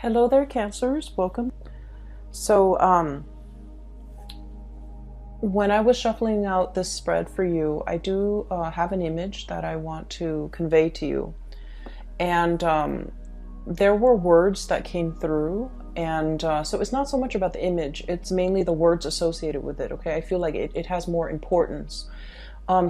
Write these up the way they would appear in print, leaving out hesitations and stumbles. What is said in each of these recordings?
Hello there, Cancers. Welcome. So, when I was shuffling out this spread for you, I do have an image that I want to convey to you. And there were words that came through. And so it's not so much about the image, it's mainly the words associated with it, okay? I feel like it has more importance.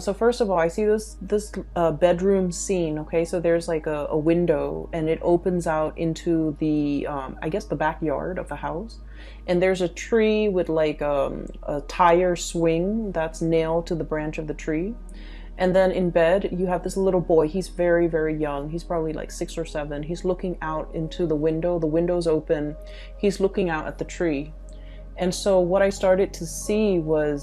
So first of all, I see this bedroom scene. Okay, so there's like a window, and it opens out into the I guess the backyard of the house, and there's a tree with like a tire swing that's nailed to the branch of the tree. And then in bed, you have this little boy. He's very, very young. He's probably like 6 or 7. He's looking out into the window. The window's open. He's looking out at the tree. And so what I started to see was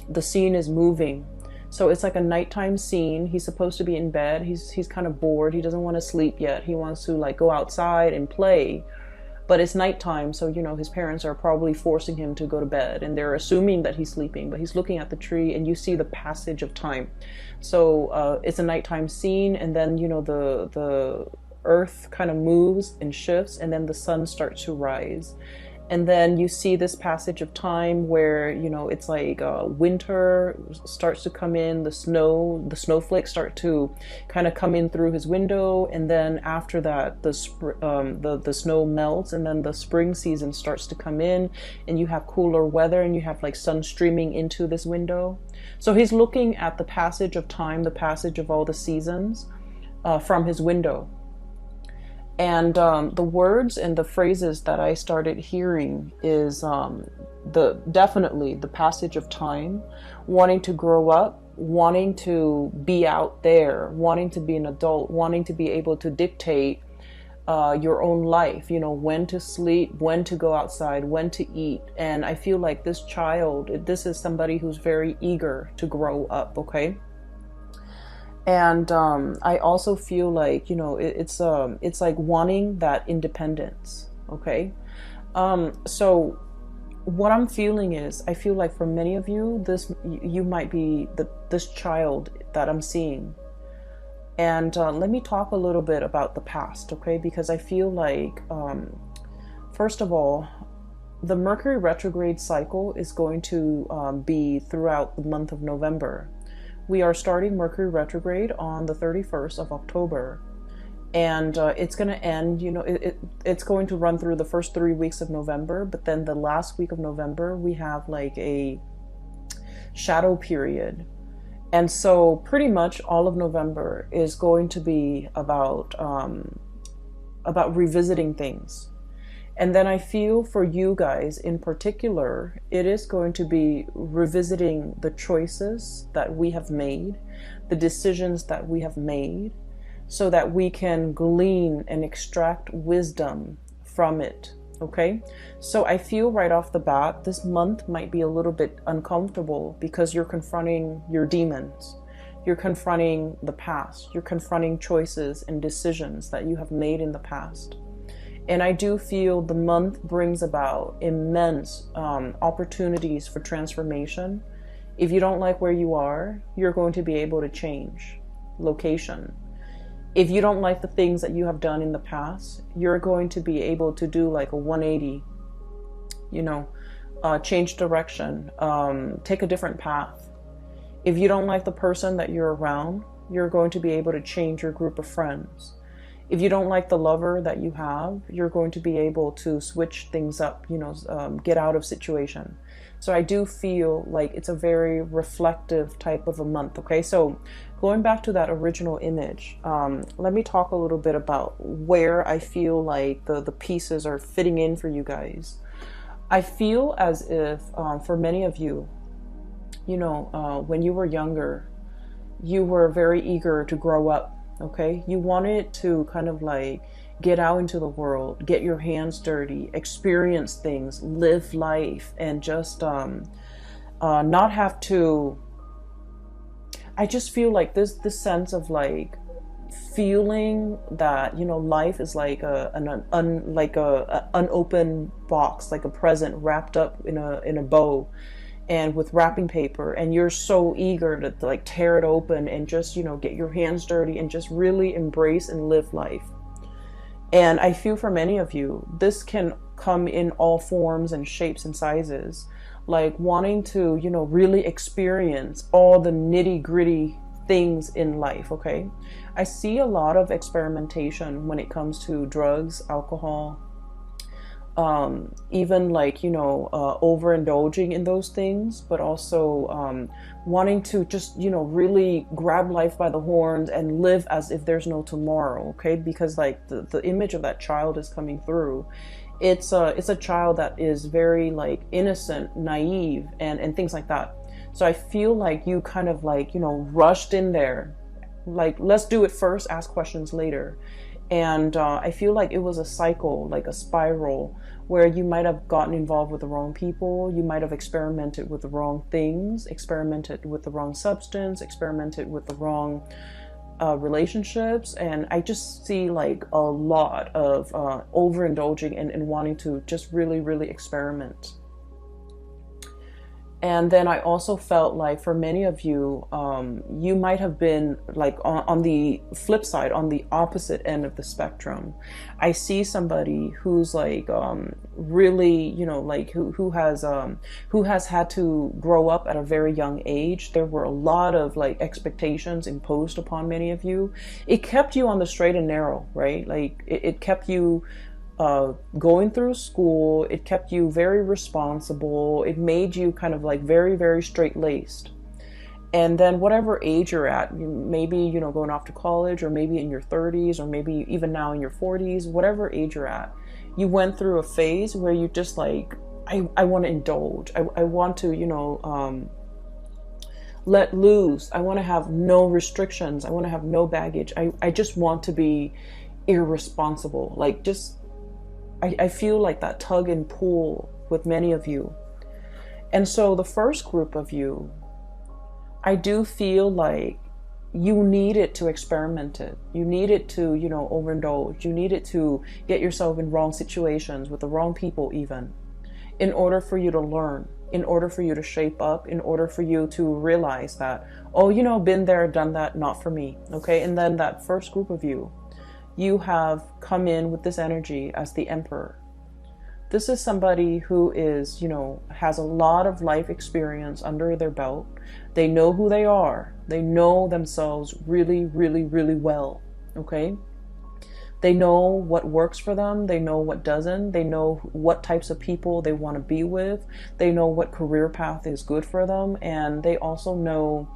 the scene is moving. So it's like a nighttime scene. He's supposed to be in bed. He's kind of bored. He doesn't want to sleep yet. He wants to like go outside and play. But it's nighttime, so his parents are probably forcing him to go to bed, and they're assuming that he's sleeping, but he's looking at the tree, and you see the passage of time. So it's a nighttime scene, and then the earth kind of moves and shifts, and then the sun starts to rise. And then you see this passage of time where it's like winter starts to come in, the snowflakes start to kind of come in through his window, and then after that the snow melts, and then the spring season starts to come in, and you have cooler weather, and you have like sun streaming into this window. So he's looking at the passage of time, the passage of all the seasons from his window. And the words and the phrases that I started hearing is definitely the passage of time, wanting to grow up, wanting to be out there, wanting to be an adult, wanting to be able to dictate your own life, when to sleep, when to go outside, when to eat. And I feel like this is somebody who's very eager to grow up, okay? And I also feel like it's like wanting that independence. Okay, so what I'm feeling is I feel like for many of you, you might be this child that I'm seeing. And let me talk a little bit about the past, okay? Because I feel like first of all, the Mercury retrograde cycle is going to be throughout the month of November. We are starting Mercury retrograde on the 31st of October, and it's going to end, it's going to run through the first 3 weeks of November, but then the last week of November, we have like a shadow period. And so pretty much all of November is going to be about revisiting things. And then I feel for you guys in particular, it is going to be revisiting the choices that we have made, the decisions that we have made, so that we can glean and extract wisdom from it. Okay? So I feel right off the bat, this month might be a little bit uncomfortable because you're confronting your demons. You're confronting the past. You're confronting choices and decisions that you have made in the past. And I do feel the month brings about immense opportunities for transformation. If you don't like where you are, you're going to be able to change location. If you don't like the things that you have done in the past, you're going to be able to do like a 180, change direction, take a different path. If you don't like the person that you're around, you're going to be able to change your group of friends. If you don't like the lover that you have, you're going to be able to switch things up, get out of situation. So I do feel like it's a very reflective type of a month. Okay, so going back to that original image, let me talk a little bit about where I feel like the pieces are fitting in for you guys. I feel as if for many of you, when you were younger, you were very eager to grow up. Okay, you wanted to kind of like get out into the world, get your hands dirty, experience things, live life, and just not have to. I just feel like this sense of like feeling that life is like an unopened box, like a present wrapped up in a bow, and with wrapping paper, and you're so eager to like tear it open and just get your hands dirty and just really embrace and live life. And I feel for many of you, this can come in all forms and shapes and sizes, like wanting to, you know, really experience all the nitty gritty things in life. Okay. I see a lot of experimentation when it comes to drugs, alcohol, even like, you know, overindulging in those things, but also wanting to just, you know, really grab life by the horns and live as if there's no tomorrow. Okay, because like the image of that child is coming through. It's a child that is very like innocent, naive, and things like that. So I feel like you kind of like, you know, rushed in there, like, let's do it first, ask questions later. And I feel like it was a cycle, like a spiral, where you might have gotten involved with the wrong people, you might have experimented with the wrong things, experimented with the wrong substance, experimented with the wrong relationships. And I just see like a lot of overindulging and wanting to just really, really experiment. And then I also felt like for many of you, you might have been like on the flip side, on the opposite end of the spectrum. I see somebody who's like really, you know, like who has had to grow up at a very young age. There were a lot of like expectations imposed upon many of you. It kept you on the straight and narrow, right? Like it kept you going through school. It kept you very responsible. It made you kind of like very, very straight-laced. And then whatever age you're at, maybe, you know, going off to college, or maybe in your 30s, or maybe even now in your 40s, whatever age you're at, you went through a phase where you just like, I want to indulge. I want to, you know, let loose. I want to have no restrictions. I want to have no baggage. I just want to be irresponsible. Like just, I feel like that tug and pull with many of you. And so the first group of you, I do feel like you needed to experiment it. You needed to, you know, overindulge. You needed to get yourself in wrong situations with the wrong people even, in order for you to learn, in order for you to shape up, in order for you to realize that, oh, you know, been there, done that, not for me. Okay. And then that first group of you, you have come in with this energy as the Emperor. This is somebody who is, you know, has a lot of life experience under their belt. They know who they are. They know themselves really, really, really well. Okay? They know what works for them. They know what doesn't. They know what types of people they want to be with. They know what career path is good for them. And they also know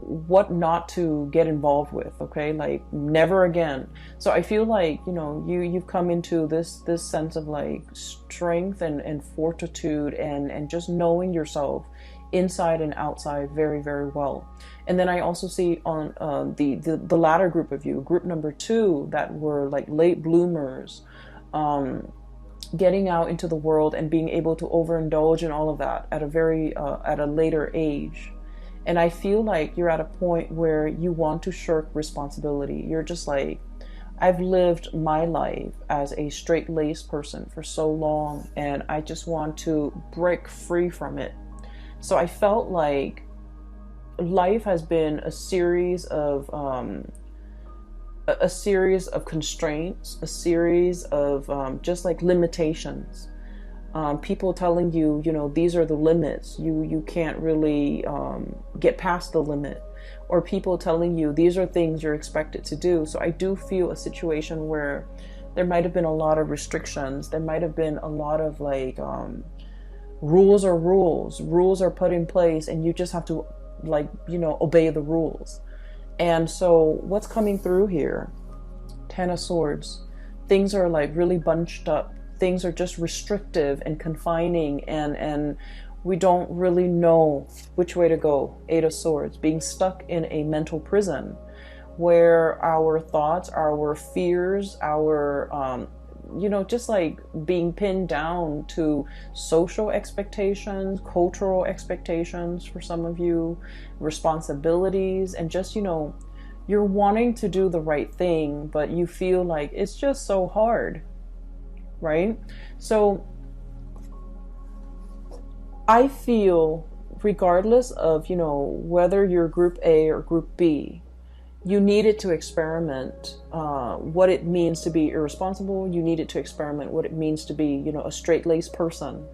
what not to get involved with. Okay, like never again. So I feel like, you know, you've come into this sense of like strength and fortitude and just knowing yourself inside and outside very, very well. And then I also see on the latter group of you, group number 2, that were like late bloomers, getting out into the world and being able to overindulge in all of that at a very at a later age. And I feel like you're at a point where you want to shirk responsibility. You're just like, I've lived my life as a straight-laced person for so long, and I just want to break free from it. So I felt like life has been a series of constraints, a series of just like limitations. People telling you, you know, these are the limits. You can't really get past the limit. Or people telling you these are things you're expected to do. So I do feel a situation where there might have been a lot of restrictions. There might have been a lot of like rules are rules. Rules are put in place, and you just have to, like, you know, obey the rules. And so what's coming through here? 10 of Swords. Things are like really bunched up. Things are just restrictive and confining, and we don't really know which way to go. 8 of Swords, being stuck in a mental prison where our thoughts, our fears, our, you know, just like being pinned down to social expectations, cultural expectations for some of you, responsibilities, and just, you know, you're wanting to do the right thing, but you feel like it's just so hard. Right? So I feel, regardless of, you know, whether you're group A or group B, you needed to experiment what it means to be irresponsible. You needed to experiment what it means to be, you know, a straight-laced person,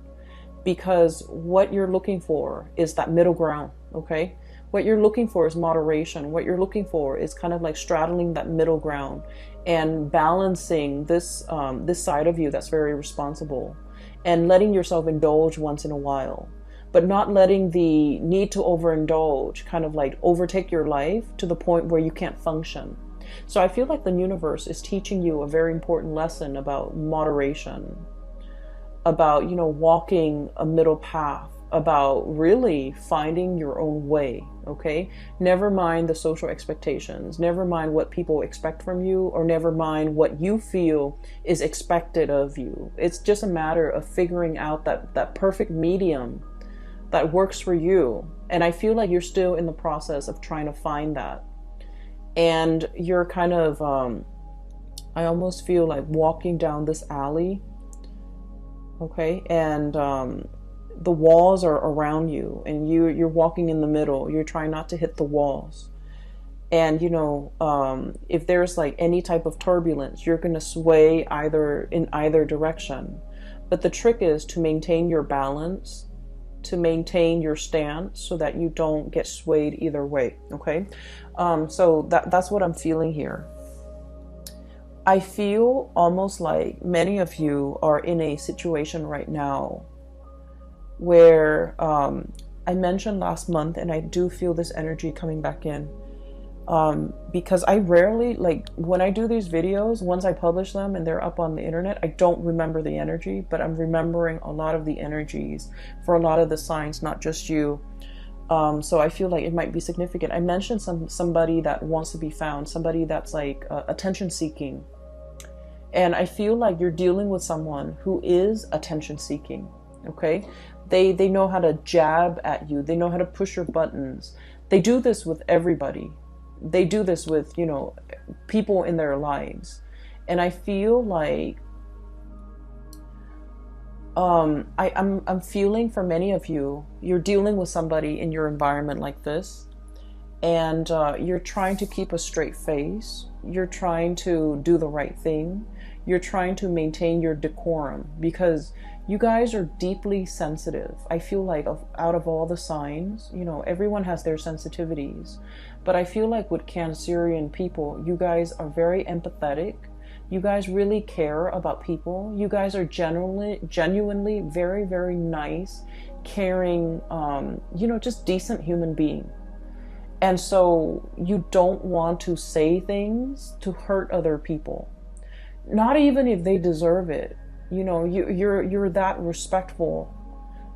because what you're looking for is that middle ground. Okay, what you're looking for is moderation. What you're looking for is kind of like straddling that middle ground and balancing this this side of you that's very responsible, and letting yourself indulge once in a while, but not letting the need to overindulge kind of like overtake your life to the point where you can't function. So I feel like the universe is teaching you a very important lesson about moderation, about, you know, walking a middle path, about really finding your own way. Okay, never mind the social expectations, never mind what people expect from you, or never mind what you feel is expected of you. It's just a matter of figuring out that perfect medium that works for you. And I feel like you're still in the process of trying to find that. And you're kind of, I almost feel like walking down this alley. Okay. And the walls are around you, and you're walking in the middle. You're trying not to hit the walls. And, you know, if there's like any type of turbulence, you're going to sway in either direction. But the trick is to maintain your balance, to maintain your stance so that you don't get swayed either way. Okay. So that's what I'm feeling here. I feel almost like many of you are in a situation right now where I mentioned last month, and I do feel this energy coming back in, because I rarely, like when I do these videos, once I publish them and they're up on the internet, I don't remember the energy, but I'm remembering a lot of the energies for a lot of the signs, not just you. So I feel like it might be significant. I mentioned somebody that wants to be found, somebody that's like attention seeking. And I feel like you're dealing with someone who is attention seeking. Okay. They know how to jab at you. They know how to push your buttons. They do this with everybody. They do this with, you know, people in their lives. And I feel like I'm feeling for many of you, you're dealing with somebody in your environment like this, and you're trying to keep a straight face. You're trying to do the right thing. You're trying to maintain your decorum, because you guys are deeply sensitive. I feel like out of all the signs, you know, everyone has their sensitivities. But I feel like with Cancerian people, you guys are very empathetic. You guys really care about people. You guys are genuinely very, very nice, caring, you know, just decent human being. And so you don't want to say things to hurt other people, not even if they deserve it. You know, you're that respectful.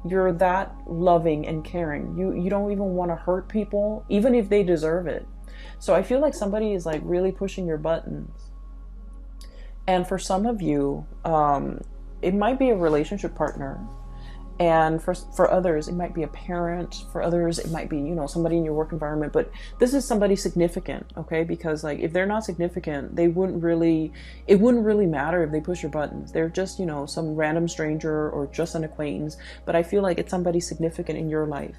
You're that loving and caring. You don't even want to hurt people, even if they deserve it. So I feel like somebody is like really pushing your buttons. And for some of you, it might be a relationship partner. And for others, it might be a parent. For others, it might be, you know, somebody in your work environment. But this is somebody significant, okay? Because like if they're not significant, it wouldn't really matter if they push your buttons. They're just, you know, some random stranger or just an acquaintance. But I feel like it's somebody significant in your life.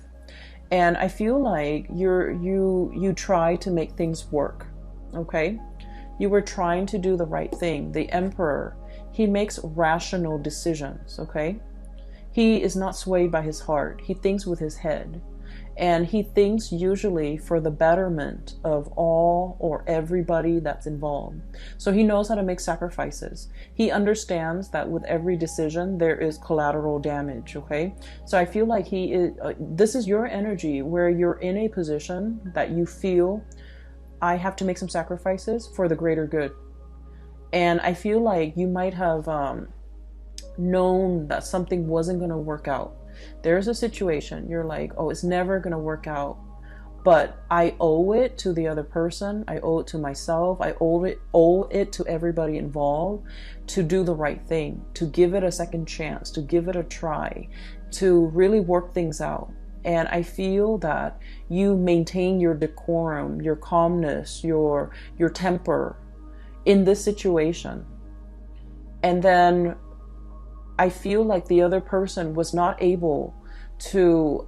And I feel like you try to make things work, okay? You were trying to do the right thing. The Emperor, he makes rational decisions, okay? He is not swayed by his heart. He thinks with his head. And he thinks usually for the betterment of all or everybody that's involved. So he knows how to make sacrifices. He understands that with every decision, there is collateral damage, okay? So I feel like this is your energy where you're in a position that you feel, I have to make some sacrifices for the greater good. And I feel like you might have known that something wasn't going to work out. There's a situation, you're like, oh, it's never going to work out, but I owe it to the other person. I owe it to myself. I owe it to everybody involved to do the right thing, to give it a second chance, to give it a try, to really work things out. And I feel that you maintain your decorum, your calmness, your temper in this situation. And then I feel like the other person was not able to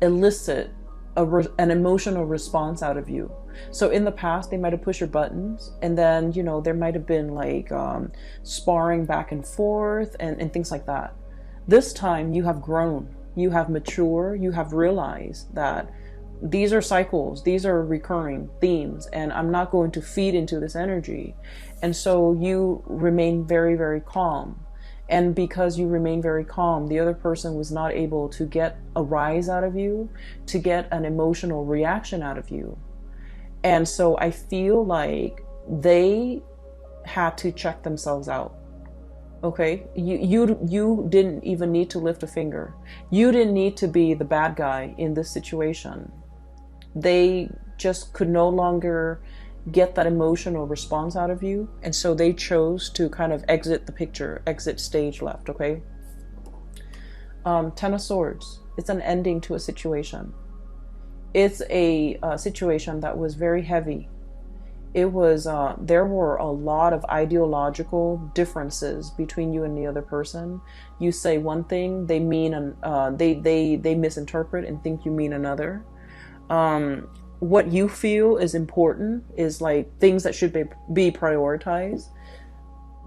elicit an emotional response out of you. So in the past, they might have pushed your buttons, and then, you know, there might have been like sparring back and forth and things like that. This time you have grown, you have matured, you have realized that these are cycles, these are recurring themes, and I'm not going to feed into this energy. And so you remain very, very calm. And because you remain very calm, the other person was not able to get a rise out of you, to get an emotional reaction out of you. And so I feel like they had to check themselves out. Okay, you didn't even need to lift a finger. You didn't need to be the bad guy in this situation. They just could no longer get that emotional response out of you, and so they chose to kind of exit the picture, exit stage left. Okay. Ten of Swords. It's an ending to a situation. It's a situation that was very heavy. It was there were a lot of ideological differences between you and the other person. You say one thing, they mean they misinterpret and think you mean another. What you feel is important is like things that should be prioritized.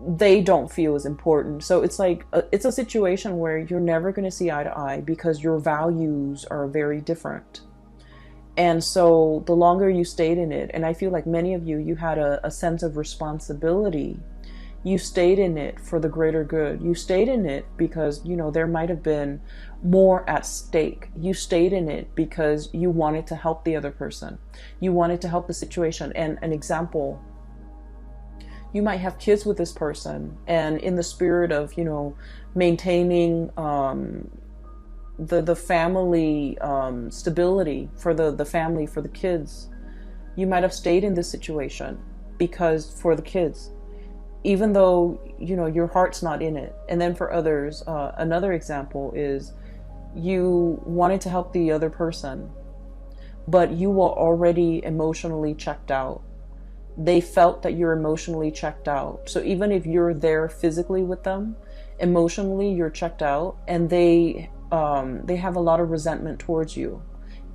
They don't feel as important. So it's like it's a situation where you're never going to see eye to eye because your values are very different. And so the longer you stayed in it, and I feel like many of you had a sense of responsibility. You stayed in it for the greater good. You stayed in it because, you know, there might have been more at stake. You stayed in it because you wanted to help the other person. You wanted to help the situation. And an example, you might have kids with this person, and in the spirit of, you know, maintaining the family stability for the family, for the kids, you might have stayed in this situation because for the kids, even though, you know, your heart's not in it. And then for others, another example is you wanted to help the other person, but you were already emotionally checked out. They felt that you're emotionally checked out. So even if you're there physically with them, emotionally you're checked out, and they have a lot of resentment towards you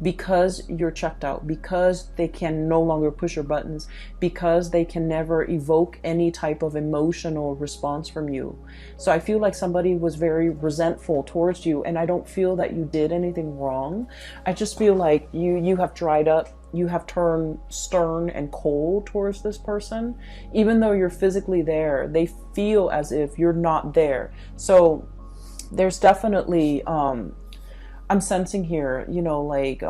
because you're checked out, because they can no longer push your buttons, because they can never evoke any type of emotional response from you. So I feel like somebody was very resentful towards you, and I don't feel that you did anything wrong. I just feel like you have dried up. You have turned stern and cold towards this person. Even though you're physically there, they feel as if you're not there. So there's definitely I'm sensing here, you know, like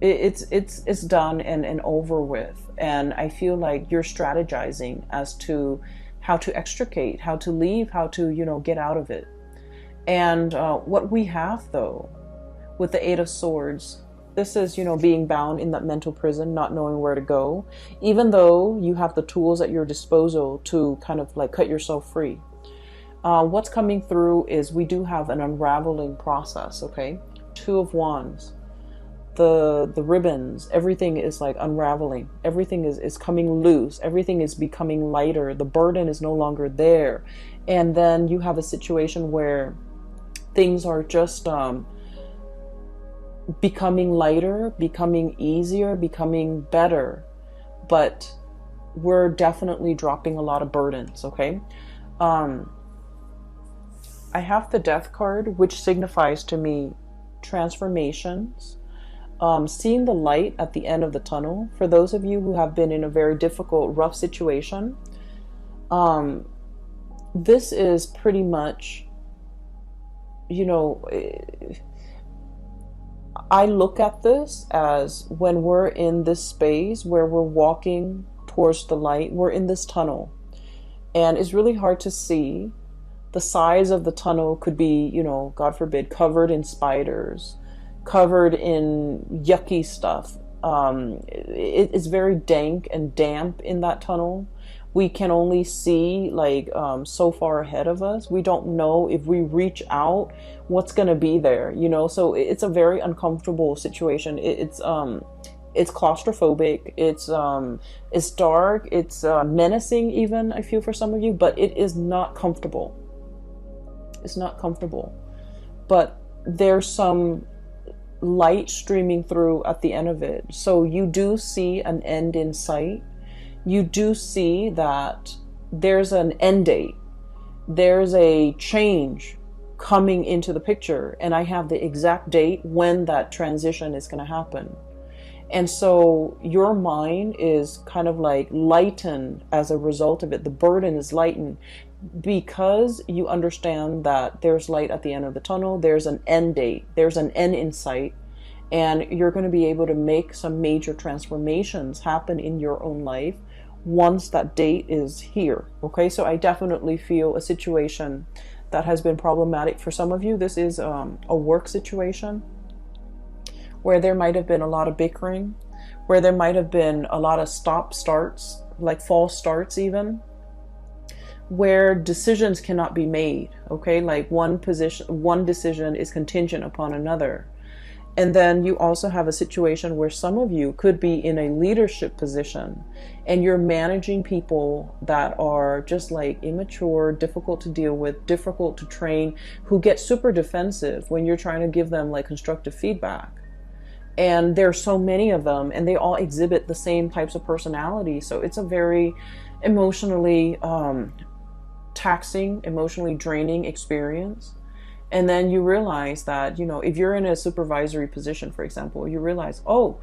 it's done and over with, and I feel like you're strategizing as to how to extricate, how to leave, how to, you know, get out of it. And what we have though with the Eight of Swords, this is, you know, being bound in that mental prison, not knowing where to go, even though you have the tools at your disposal to kind of like cut yourself free. What's coming through is we do have an unraveling process, okay? Two of Wands, the ribbons, everything is like unraveling. Everything is coming loose. Everything is becoming lighter. The burden is no longer there. And then you have a situation where things are just becoming lighter, becoming easier, becoming better. But we're definitely dropping a lot of burdens, okay? I have the Death card, which signifies to me transformations, seeing the light at the end of the tunnel. For those of you who have been in a very difficult, rough situation, this is pretty much, you know, I look at this as when we're in this space where we're walking towards the light, we're in this tunnel, and it's really hard to see. The size of the tunnel could be, you know, God forbid, covered in spiders, covered in yucky stuff. It's very dank and damp in that tunnel. We can only see like so far ahead of us. We don't know if we reach out what's going to be there, you know. So it's a very uncomfortable situation. It's claustrophobic. It's dark. It's menacing even, I feel, for some of you, but it is not comfortable. It's not comfortable, but there's some light streaming through at the end of it. So you do see an end in sight. You do see that there's an end date. There's a change coming into the picture, and I have the exact date when that transition is going to happen. And so your mind is kind of like lightened as a result of it. The burden is lightened because you understand that there's light at the end of the tunnel. There's an end date. There's an end in sight. And you're going to be able to make some major transformations happen in your own life once that date is here. Okay, so I definitely feel a situation that has been problematic for some of you. This is a work situation where there might have been a lot of bickering, where there might have been a lot of stop starts, like false starts even, where decisions cannot be made. Okay, like one decision is contingent upon another. And then you also have a situation where some of you could be in a leadership position and you're managing people that are just like immature, difficult to deal with, difficult to train, who get super defensive when you're trying to give them like constructive feedback. And there's so many of them and they all exhibit the same types of personality. So it's a very emotionally taxing, emotionally draining experience. And then you realize that, you know, if you're in a supervisory position, for example, you realize, oh,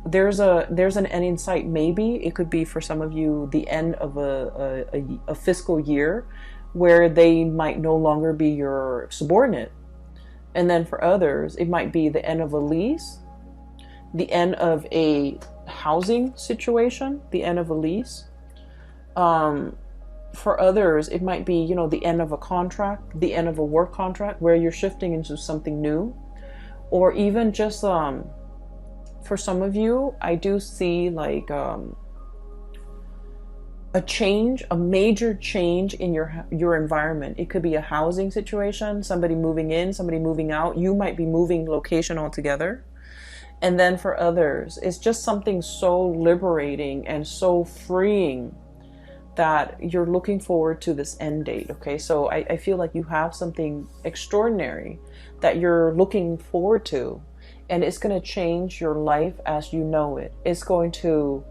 there's an end in sight. Maybe it could be for some of you the end of a fiscal year where they might no longer be your subordinate. And then for others, it might be the end of a lease, the end of a housing situation, the end of a lease. For others, it might be, you know, the end of a contract, the end of a work contract where you're shifting into something new. Or even just, for some of you, I do see like a change, a major change in your environment. It could be a housing situation, somebody moving in, somebody moving out. You might be moving location altogether. And then for others, it's just something so liberating and so freeing that you're looking forward to this end date. Okay, so I feel like you have something extraordinary that you're looking forward to, and it's going to change your life as you know it. It's going to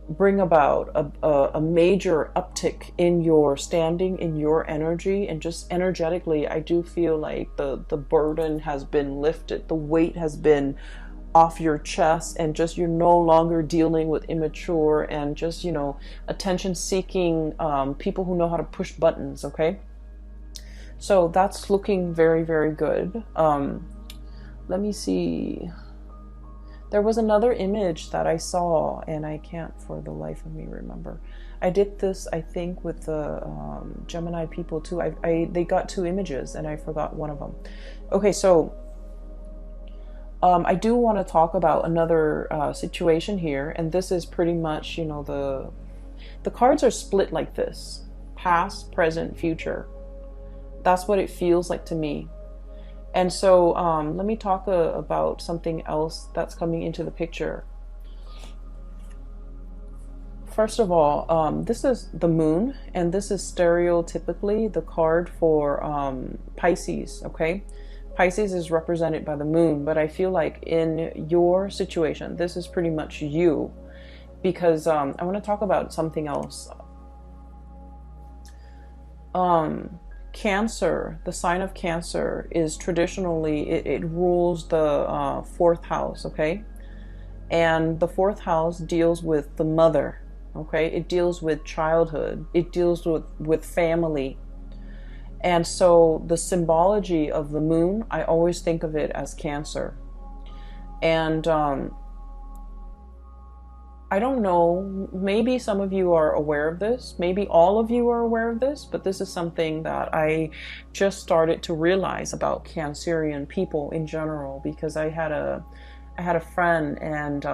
bring about a major uptick in your standing, in your energy, and just energetically, I do feel like the burden has been lifted, the weight has been off your chest, and just you're no longer dealing with immature and just, you know, attention seeking people who know how to push buttons. Okay, so that's looking very, very good. Let me see. There was another image that I saw and I can't for the life of me remember. I did this, I think, with the Gemini people too. They got two images and I forgot one of them. Okay, so I do want to talk about another situation here, and this is pretty much, you know, the cards are split like this: past, present, future. That's what it feels like to me. And so let me talk about something else that's coming into the picture. First of all, this is the moon, and this is stereotypically the card for Pisces. Okay, Pisces is represented by the moon, but I feel like in your situation, this is pretty much you, because I want to talk about something else. Cancer, the sign of Cancer is traditionally, it rules the fourth house, okay? And the fourth house deals with the mother, okay? It deals with childhood. It deals with family. And so the symbology of the moon, I always think of it as Cancer. And I don't know, maybe some of you are aware of this, maybe all of you are aware of this, but this is something that I just started to realize about Cancerian people in general, because I had a friend, and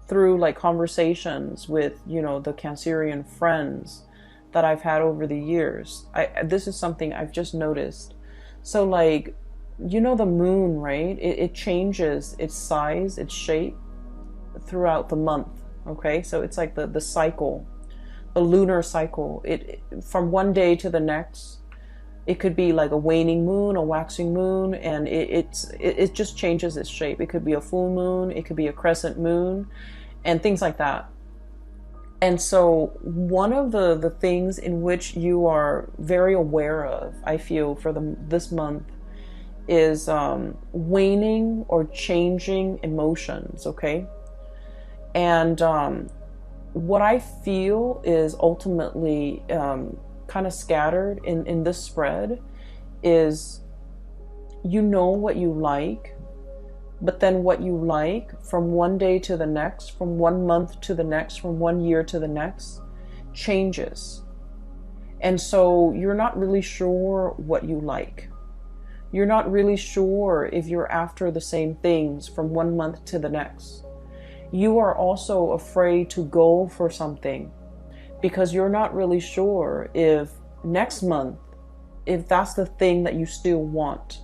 through like conversations with, you know, the Cancerian friends that I've had over the years, this is something I've just noticed. So like, you know, the moon, right? It changes its size, its shape throughout the month. Okay, so it's like the cycle, the lunar cycle. It from one day to the next, It could be like a waning moon, a waxing moon, and it just changes its shape. It could be a full moon, it could be a crescent moon, and things like that. And so one of the things in which you are very aware of, I feel, for this month is waning or changing emotions, okay? And what I feel is ultimately kind of scattered in this spread is, you know what you like, but then what you like from one day to the next, from 1 month to the next, from 1 year to the next, changes. And so you're not really sure what you like. You're not really sure if you're after the same things from 1 month to the next. You are also afraid to go for something because you're not really sure if next month, if that's the thing that you still want.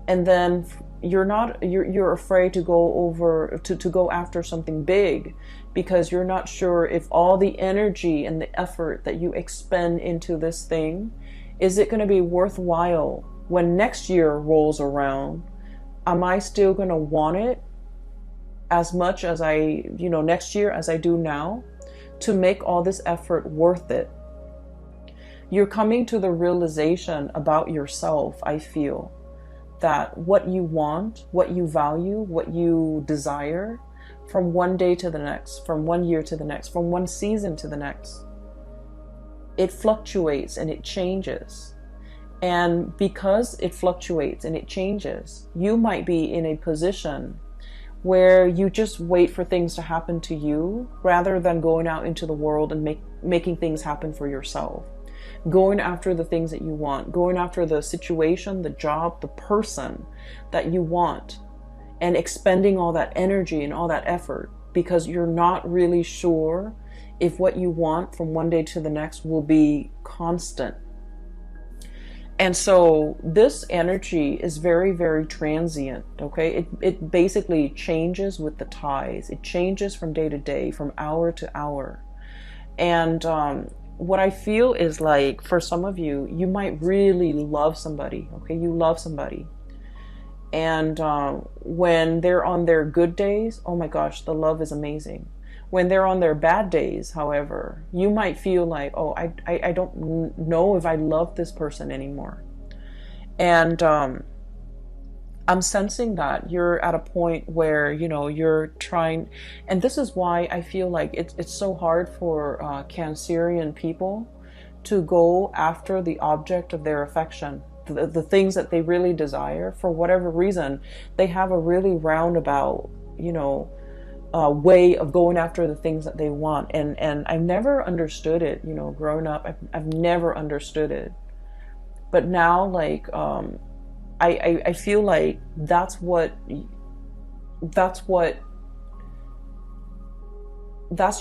And then you're afraid to go after something big because you're not sure if all the energy and the effort that you expend into this thing, is it going to be worthwhile when next year rolls around? Am I still going to want it as much as next year as I do now, to make all this effort worth it? You're coming to the realization about yourself, I feel, that what you want, what you value, what you desire, from one day to the next, from 1 year to the next, from one season to the next, it fluctuates and it changes. And because it fluctuates and it changes, you might be in a position where you just wait for things to happen to you rather than going out into the world and making things happen for yourself. Going after the things that you want, going after the situation, the job, the person that you want, and expending all that energy and all that effort because you're not really sure if what you want from one day to the next will be constant. And so this energy is very, very transient, okay? It basically changes with the tides. It changes from day to day, from hour to hour. And what I feel is, like, for some of you, you might really love somebody, okay? You love somebody. And when they're on their good days, oh my gosh, the love is amazing. When they're on their bad days, however, you might feel like, oh, I don't know if I love this person anymore. And I'm sensing that you're at a point where, you're trying, and this is why I feel like it's so hard for Cancerian people to go after the object of their affection, the things that they really desire. For whatever reason, they have a really roundabout, way of going after the things that they want. And I've never understood it, growing up, I've never understood it. But now, like, I feel like that's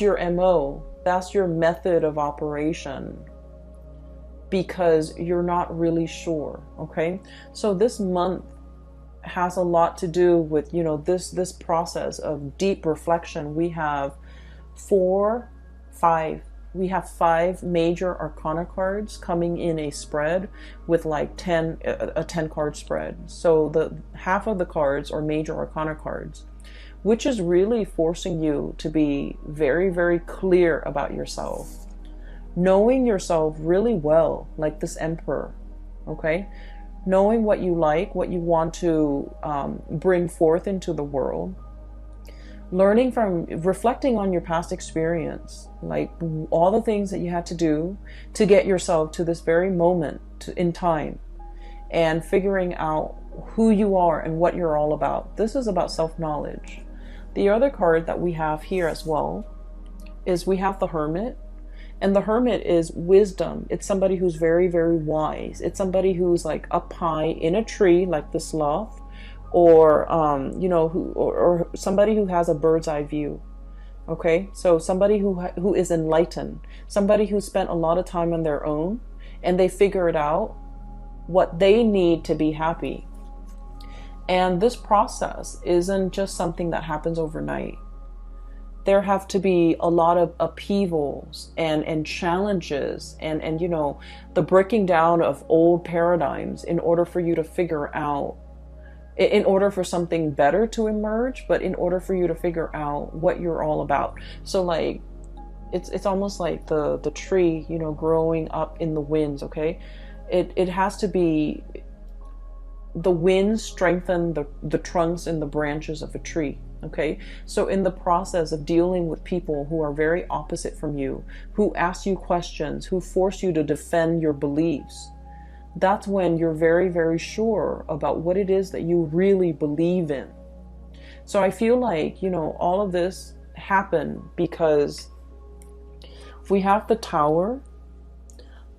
your MO, that's your method of operation, because you're not really sure, okay? So this month has a lot to do with, this process of deep reflection. We have we have 5 major arcana cards coming in a spread with like a 10 card spread. So the half of the cards are major arcana cards, which is really forcing you to be very, very clear about yourself, knowing yourself really well, like this Emperor, okay? Knowing what you like, what you want to bring forth into the world, reflecting on your past experience, like all the things that you had to do to get yourself to this very moment in time, and figuring out who you are and what you're all about. This is about self-knowledge. The other card that we have here as well is we have the Hermit. And the Hermit is wisdom. It's somebody who's very, very wise. It's somebody who's like up high in a tree, like the sloth, or or somebody who has a bird's eye view. Okay, so somebody who is enlightened, somebody who spent a lot of time on their own, and they figured out what they need to be happy. And this process isn't just something that happens overnight. there have to be a lot of upheavals and challenges and you know, the breaking down of old paradigms in order for you to figure out, in order for something better to emerge, but in order for you to figure out what you're all about. So like, it's almost like the tree, you know, growing up in the winds, okay? It has to be, the winds strengthen the trunks and the branches of a tree. Okay, so in the process of dealing with people who are very opposite from you, who ask you questions, who force you to defend your beliefs, that's when you're very, very sure about what it is that you really believe in. So I feel like, you know, all of this happened because we have the Tower.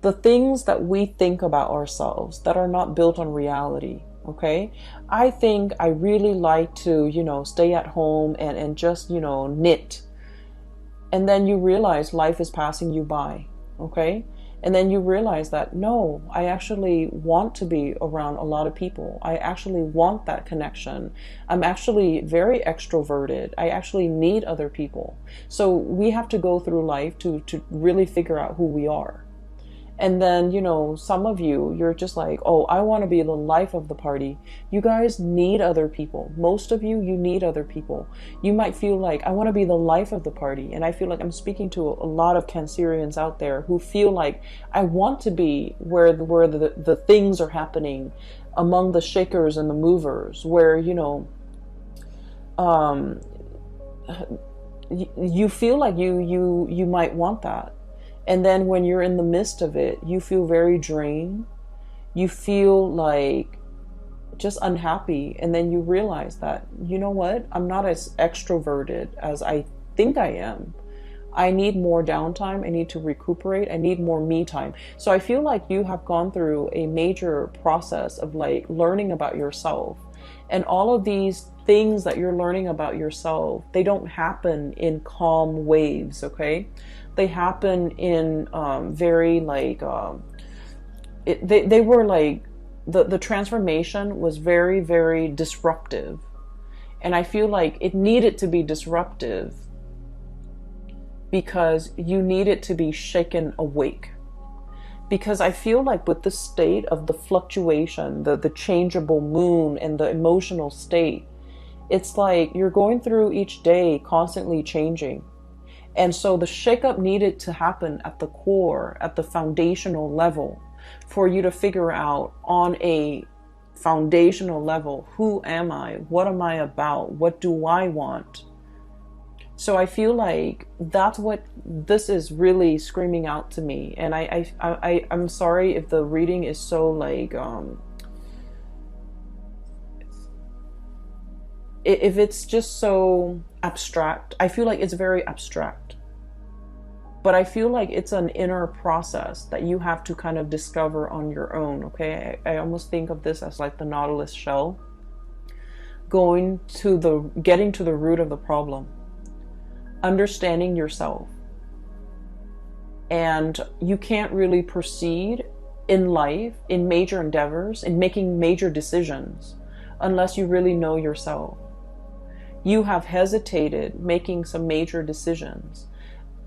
The things that we think about ourselves that are not built on reality. Okay, I think I really like to, you know, stay at home and just, you know, knit. And then you realize life is passing you by. Okay, and then you realize that no, I actually want to be around a lot of people. I actually want that connection. I'm actually very extroverted. I actually need other people. So we have to go through life to really figure out who we are. And then, you know, some of you, you're just like, oh, I want to be the life of the party. You guys need other people. Most of you, you need other people. You might feel like, I want to be the life of the party. And I feel like I'm speaking to a lot of Cancerians out there who feel like, I want to be where the things are happening, among the shakers and the movers, where, you know, you feel like you might want that. And then when you're in the midst of it, you feel very drained. You feel like just unhappy. And then you realize that, you know what? I'm not as extroverted as I think I am. I need more downtime. I need to recuperate. I need more me time. So I feel like you have gone through a major process of like learning about yourself. And all of these things that you're learning about yourself, they don't happen in calm waves, okay? They happen in very like, they were like, the transformation was very, very disruptive. And I feel like it needed to be disruptive because you needed to be shaken awake. Because I feel like with the state of the fluctuation, the changeable moon and the emotional state, it's like you're going through each day constantly changing. And so the shakeup needed to happen at the core, at the foundational level, for you to figure out on a foundational level, who am I? What am I about? What do I want? So I feel like that's what this is really screaming out to me. And I'm sorry if the reading is so like, if it's just so abstract. I feel like it's very abstract. But I feel like it's an inner process that you have to kind of discover on your own, okay? I almost think of this as like the Nautilus shell. Getting to the root of the problem. Understanding yourself. And you can't really proceed in life, in major endeavors, in making major decisions, unless you really know yourself. You have hesitated making some major decisions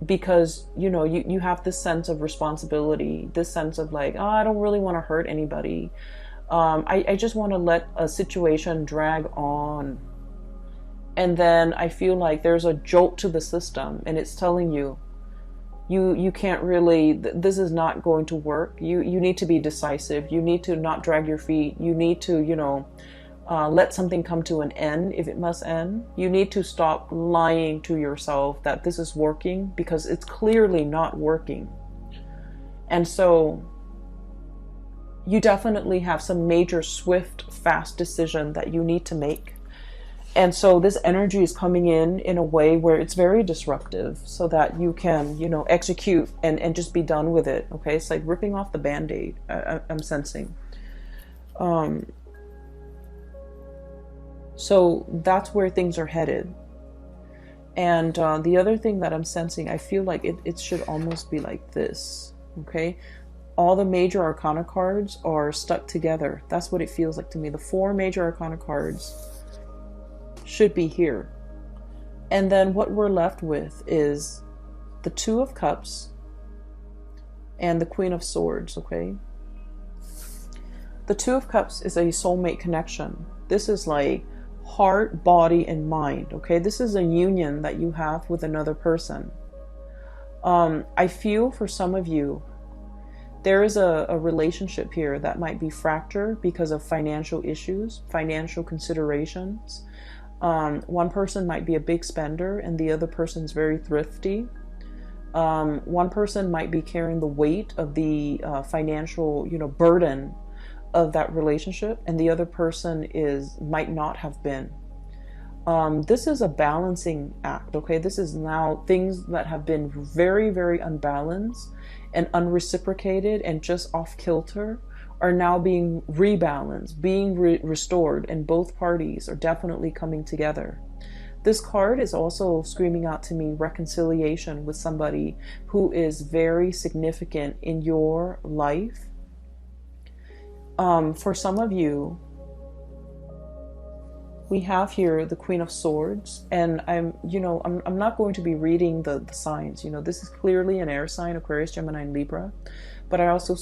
because, you know, you have this sense of responsibility, this sense of like, oh, I don't really want to hurt anybody. I just want to let a situation drag on. And then I feel like there's a jolt to the system and it's telling you, you can't really, this is not going to work. You need to be decisive. You need to not drag your feet. You need to, you know, let something come to an end if it must end. You need to stop lying to yourself that this is working because it's clearly not working. And so you definitely have some major, swift, fast decision that you need to make. And so this energy is coming in a way where it's very disruptive so that you can, you know, execute and just be done with it. Okay. It's like ripping off the Band-Aid. I'm sensing. So that's where things are headed. And the other thing that I'm sensing, I feel like it should almost be like this. Okay. All the major arcana cards are stuck together. That's what it feels like to me. The 4 major arcana cards should be here. And then what we're left with is the Two of Cups and the Queen of Swords, okay? The Two of Cups is a soulmate connection. This is like heart, body, and mind, okay? This is a union that you have with another person. I feel for some of you, there is a relationship here that might be fractured because of financial issues, financial considerations. One person might be a big spender and the other person's very thrifty. One person might be carrying the weight of the financial, burden of that relationship, and the other person might not have been. This is a balancing act, okay? This is now things that have been very, very unbalanced and unreciprocated and just off kilter are now being rebalanced, being restored, and both parties are definitely coming together. This card is also screaming out to me reconciliation with somebody who is very significant in your life. For some of you, we have here the Queen of Swords, and I'm not going to be reading the signs. This is clearly an air sign, Aquarius, Gemini, and Libra. But I also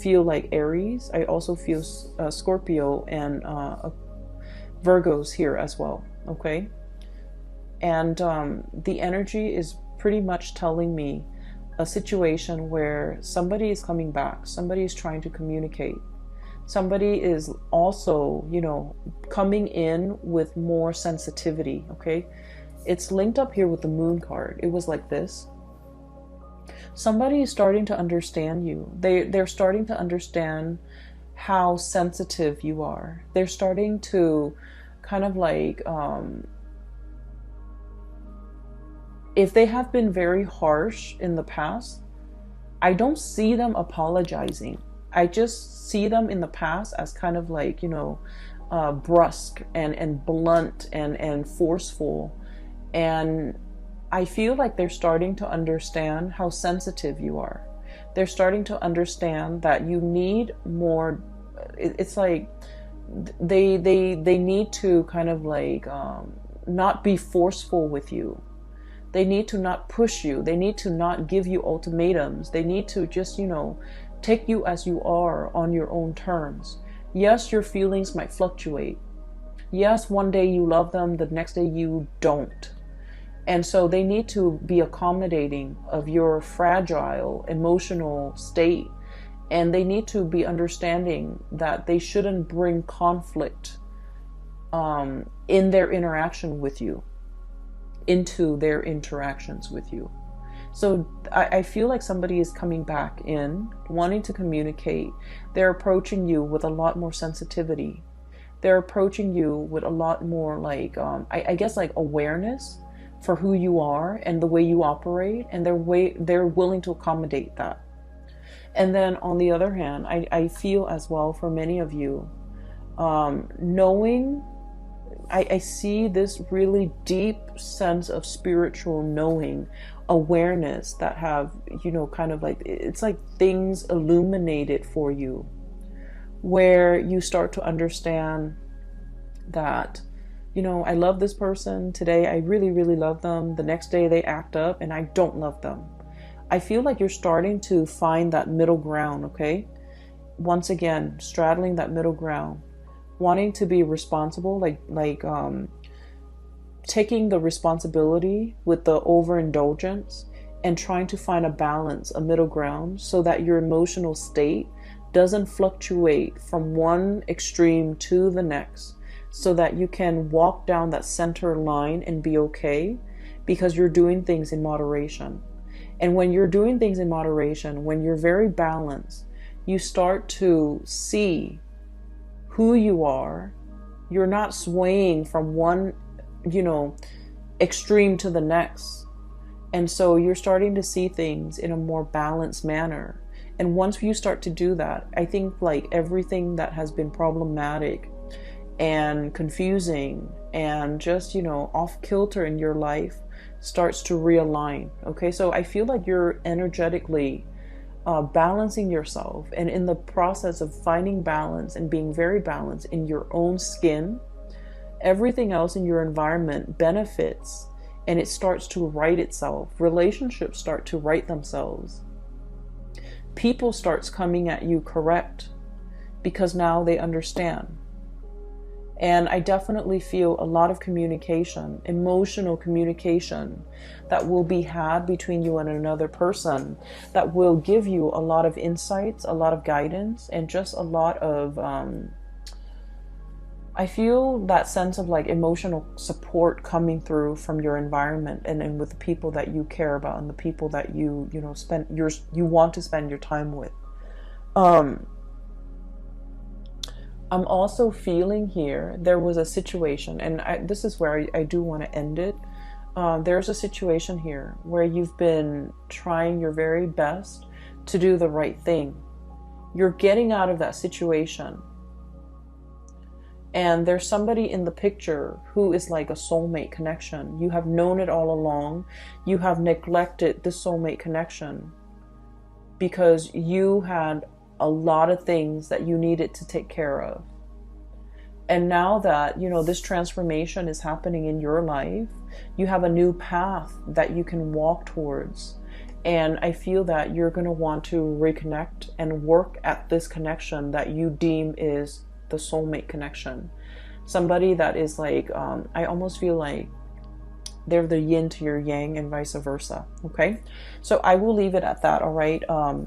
feel like Aries. I also feel Scorpio and Virgos here as well, okay? And the energy is pretty much telling me a situation where somebody is coming back, somebody is trying to communicate. Somebody is also, coming in with more sensitivity, okay? It's linked up here with the Moon card. It was like this. Somebody is starting to understand you. They're starting to understand how sensitive you are. They're starting to kind of like, if they have been very harsh in the past, I don't see them apologizing. I just see them in the past as kind of like, brusque and blunt and forceful. And I feel like they're starting to understand how sensitive you are. They're starting to understand that you need more. It's like they need to kind of like not be forceful with you. They need to not push you. They need to not give you ultimatums. They need to just, take you as you are on your own terms. Yes, your feelings might fluctuate. Yes, one day you love them, the next day you don't. And so they need to be accommodating of your fragile emotional state. And they need to be understanding that they shouldn't bring conflict in their interaction with you, into their interactions with you. So I feel like somebody is coming back in, wanting to communicate. They're approaching you with a lot more sensitivity. They're approaching you with a lot more like, I guess like awareness for who you are and the way you operate. And they're willing to accommodate that. And then on the other hand, I feel as well for many of you, knowing, I see this really deep sense of spiritual knowing, awareness that have, kind of like, it's like things illuminated for you, where you start to understand that, I love this person today. I really, really love them. The next day they act up and I don't love them. I feel like you're starting to find that middle ground, okay? Once again, straddling that middle ground, wanting to be responsible, like taking the responsibility with the overindulgence and trying to find a balance, a middle ground, so that your emotional state doesn't fluctuate from one extreme to the next, so that you can walk down that center line and be okay, because you're doing things in moderation. And when you're doing things in moderation, when you're very balanced, you start to see who you are. You're not swaying from one extreme to the next. And so you're starting to see things in a more balanced manner. And once you start to do that, I think like everything that has been problematic and confusing and just, off kilter in your life starts to realign. Okay, so I feel like you're energetically balancing yourself, and in the process of finding balance and being very balanced in your own skin, everything else in your environment benefits and it starts to right itself. Relationships start to right themselves. People starts coming at you correct because now they understand. And I definitely feel a lot of communication, emotional communication, that will be had between you and another person, that will give you a lot of insights, a lot of guidance, and just a lot of, I feel that sense of like emotional support coming through from your environment, and with the people that you care about and the people that you want to spend your time with. I'm also feeling here, there was a situation, and this is where I do want to end it. There's a situation here where you've been trying your very best to do the right thing. You're getting out of that situation. And there's somebody in the picture who is like a soulmate connection. You have known it all along. You have neglected the soulmate connection because you had a lot of things that you needed to take care of. And now that, this transformation is happening in your life, you have a new path that you can walk towards. And I feel that you're going to want to reconnect and work at this connection that you deem is the soulmate connection. Somebody that is like, I almost feel like they're the yin to your yang and vice versa. Okay, so I will leave it at that. All right,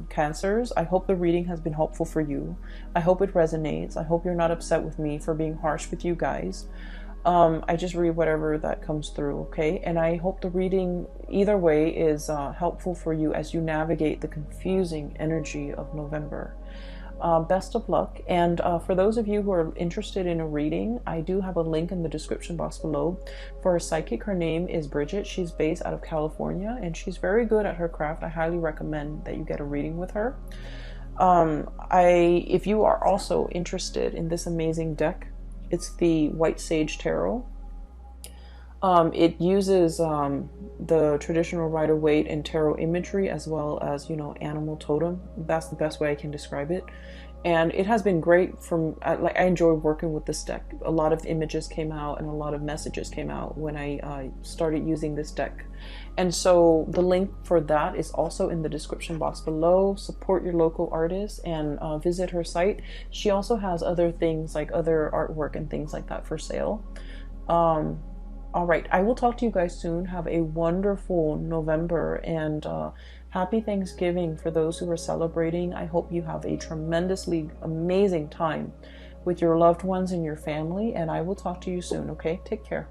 Cancers, I hope the reading has been helpful for you. I hope it resonates. I hope you're not upset with me for being harsh with you guys. I just read whatever that comes through. Okay, and I hope the reading either way is helpful for you as you navigate the confusing energy of November. Best of luck. And for those of you who are interested in a reading, I do have a link in the description box below for a psychic. Her name is Bridget. She's based out of California and she's very good at her craft. I highly recommend that you get a reading with her. If you are also interested in this amazing deck, it's the White Sage Tarot. It uses the traditional Rider-Waite and tarot imagery as well as, animal totem. That's the best way I can describe it. And it has been great I enjoy working with this deck. A lot of images came out and a lot of messages came out when I started using this deck. And so the link for that is also in the description box below. Support your local artist and visit her site. She also has other things like other artwork and things like that for sale. All right, I will talk to you guys soon. Have a wonderful November and happy Thanksgiving for those who are celebrating. I hope you have a tremendously amazing time with your loved ones and your family, and I will talk to you soon, okay? Take care.